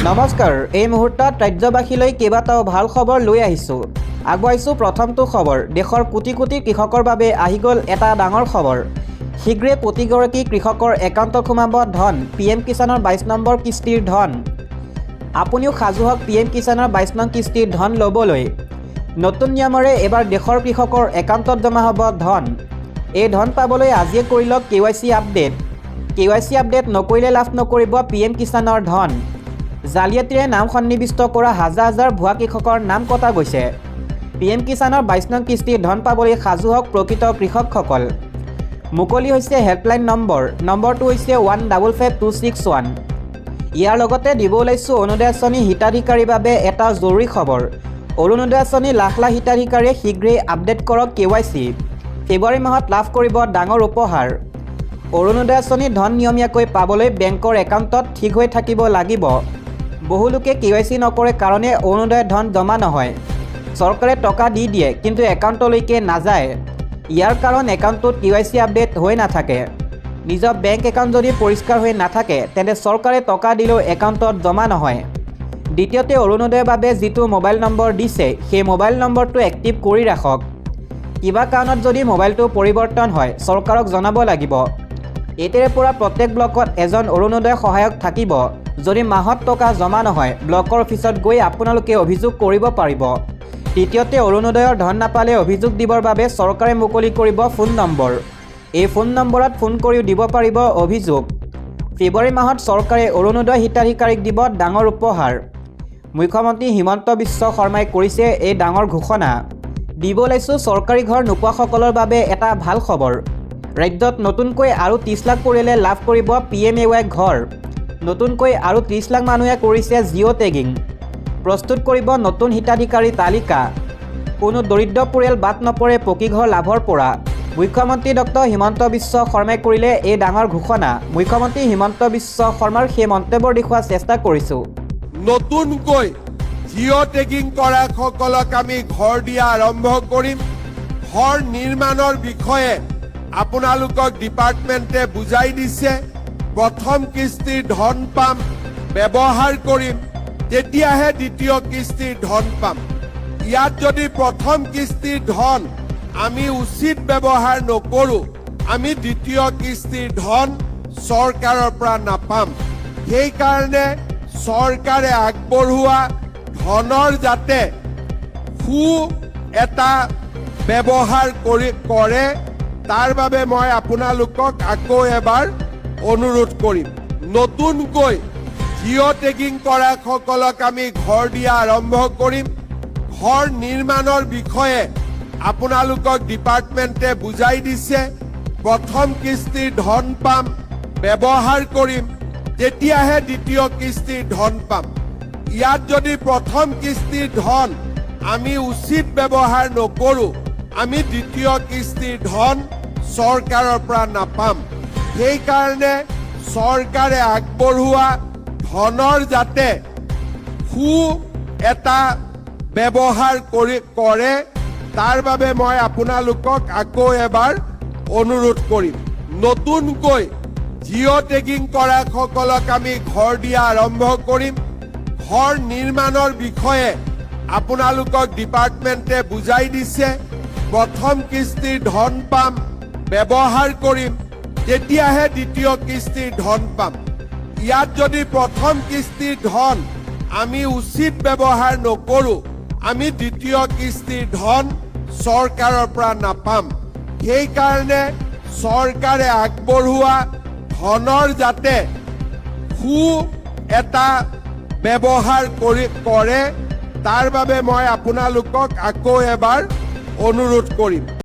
নমস্কাৰ এই মুহূৰ্তত ৰাজ্যবাসীলৈ কেইবাটাও ভাল খবৰ লৈ আহিছোঁ আগুৱাইছোঁ প্ৰথমটো খবৰ দেশৰ কোটি কোটি কৃষকৰ বাবে আহি গ'ল এটা ডাঙৰ খবৰ শীঘ্ৰে প্ৰতিগৰাকী কৃষকৰ একাউণ্টত সোমাব ধন পিএম কিষাণৰ 22 নম্বৰ কিস্তিৰ ধন আপুনিও সাজু হওক পিএম কিষাণৰ 22 নং কিস্তিৰ ধন ল'বলৈ নতুন নিয়মৰে এবাৰ দেশৰ কৃষকৰ একাউণ্টত জমা হ'ব ধন এই ধন পাবলৈ আজিয়ে কৰি লওক কেৱাইচি আপডেট নকৰিলে লাভ নকৰিব পিএম কিষাণৰ ধন জালিয়াতিৰে নাম সন্নিবিষ্ট কৰা হাজাৰ হাজাৰ ভুৱা কৃষকৰ নাম কটা গৈছে পিএম কিষাণৰ 22 নং কিস্তিৰ ধন পাবলৈ সাজু হওক প্ৰকৃত কৃষকসকল মুকলি হৈছে হেল্পলাইন নম্বৰটো হৈছে 155261 ইয়াৰ লগতে দিব ওলাইছোঁ অৰুণোদয় আঁচনি হিতাধিকাৰীৰ বাবে এটা জৰুৰী খবৰ অৰুণোদয় আঁচনি লাখ লাখ হিতাধিকাৰীয়ে শীঘ্ৰেই আপডেট কৰক কেৱাইচি ফেব্ৰুৱাৰী মাহত লাভ কৰিব ডাঙৰ উপহাৰ অৰুণোদয় আঁচনিৰ ধন নিয়মীয়াকৈ পাবলৈ বেংকৰ একাউণ্টত ঠিক হৈ থাকিব লাগিব বহু লোকে কেৱাইচি নকৰে কাৰণে অৰুণোদয়ৰ ধন জমা নহয় চৰকাৰে টকা দি দিয়ে কিন্তু একাউণ্টলৈকে নাযায় ইয়াৰ কাৰণ একাউণ্টটোত কেৱাইচি আপডেট হৈ নাথাকে নিজৰ বেংক একাউণ্ট যদি পৰিষ্কাৰ হৈ নাথাকে তেন্তে চৰকাৰে টকা দিলেও একাউণ্টত জমা নহয় দ্বিতীয়তে অৰুণোদয়ৰ বাবে যিটো মোবাইল নম্বৰ দিছে সেই মোবাইল নম্বৰটো এক্টিভ কৰি ৰাখক কিবা কাৰণত যদি মোবাইলটো পৰিৱৰ্তন হয় চৰকাৰক জনাব লাগিব এতিয়াৰে পৰা প্ৰত্যেক ব্লকত এজন অৰুণোদয় সহায়ক থাকিব যদি মাহত টকা জমা নহয় ব্লকৰ অফিচত গৈ আপোনালোকে অভিযোগ কৰিব পাৰিব তৃতীয়তে অৰুণোদয়ৰ ধন নাপালে অভিযোগ দিবৰ বাবে চৰকাৰে মুকলি কৰিব ফোন নম্বৰ এই ফোন নম্বৰত ফোন কৰিও দিব পাৰিব অভিযোগ ফেব্ৰুৱাৰী মাহত চৰকাৰে অৰুণোদয় হিতাধিকাৰীক দিব ডাঙৰ উপহাৰ মুখ্যমন্ত্ৰী হিমন্ত বিশ্ব শৰ্মাই কৰিছে এই ডাঙৰ ঘোষণা দিব ওলাইছোঁ চৰকাৰী ঘৰ নোপোৱাসকলৰ বাবে এটা ভাল খবৰ ৰাজ্যত নতুনকৈ আৰু 30 লাখ পৰিয়ালে লাভ কৰিব PMAY ঘৰ নতুনকৈ আৰু 30 লাখ মানুহে কৰিছে জিঅ' টেগিং প্ৰস্তুত কৰিব নতুন হিতাধিকাৰী তালিকা কোনো দৰিদ্ৰ পৰিয়াল বাদ নপৰে পকী ঘৰ লাভৰ পৰা মুখ্যমন্ত্ৰী ডক্টৰ হিমন্ত বিশ্ব শৰ্মাই কৰিলে এই ডাঙৰ ঘোষণা মুখ্যমন্ত্ৰী হিমন্ত বিশ্ব শৰ্মাৰ সেই মন্তব্যৰ দেখুওৱাৰ চেষ্টা কৰিছোঁ নতুনকৈ জিঅ' টেগিং কৰা সকলক আমি ঘৰ দিয়া আৰম্ভ কৰিম ঘৰ নিৰ্মাণৰ বিষয়ে আপোনালোকক ডিপাৰ্টমেণ্টে বুজাই দিছে প্ৰথম কিস্তিৰ ধন পাম ব্যৱহাৰ কৰিম তেতিয়াহে দ্বিতীয় কিস্তিৰ ধন পাম ইয়াত যদি প্ৰথম কিস্তিৰ ধন আমি উচিত ব্যৱহাৰ নকৰোঁ আমি দ্বিতীয় কিস্তিৰ ধন চৰকাৰৰ পৰা নাপাম সেইকাৰণে চৰকাৰে আগবঢ়োৱা ধনৰ যাতে সু এটা ব্যৱহাৰ কৰে তাৰ বাবে মই আপোনালোকক আকৌ এবাৰ অনুৰোধ কৰিম নতুনকৈ জিঅ' টেগিং কৰা সকলক আমি ঘৰ দিয়া আৰম্ভ কৰিম ঘৰ নিৰ্মাণৰ বিষয়ে আপোনালোকক ডিপাৰ্টমেণ্টে বুজাই দিছে প্ৰথম কিস্তিৰ ধন পাম ব্যৱহাৰ কৰিম তেতিয়াহে দ্বিতীয় কিস্তিৰ ধন পাম ইয়াত যদি প্ৰথম কিস্তিৰ ধন আমি উচিত ব্যৱহাৰ নকৰোঁ আমি দ্বিতীয় কিস্তিৰ ধন চৰকাৰৰ পৰা নাপাম সেইকাৰণে চৰকাৰে আগবঢ়োৱা ধনৰ যাতে সু এটা ব্যৱহাৰ কৰে তাৰ বাবে মই আপোনালোকক আকৌ এবাৰ অনুৰোধ কৰিম নতুনকৈ জিঅ' টেগিং কৰা সকলক আমি ঘৰ দিয়া আৰম্ভ কৰিম ঘৰ নিৰ্মাণৰ বিষয়ে আপোনালোকক ডিপাৰ্টমেণ্টে বুজাই দিছে প্ৰথম কিস্তিৰ ধন পাম ব্যৱহাৰ কৰিম তেতিয়াহে দ্বিতীয় কিস্তিৰ ধন পাম ইয়াত যদি প্ৰথম কিস্তিৰ ধন আমি উচিত ব্যৱহাৰ নকৰোঁ আমি দ্বিতীয় কিস্তিৰ ধন চৰকাৰৰ পৰা নাপাম সেইকাৰণে চৰকাৰে আগবঢ়োৱা ধনৰ যাতে সু এটা ব্যৱহাৰ কৰে তাৰ বাবে মই আপোনালোকক আকৌ এবাৰ অনুৰোধ কৰিম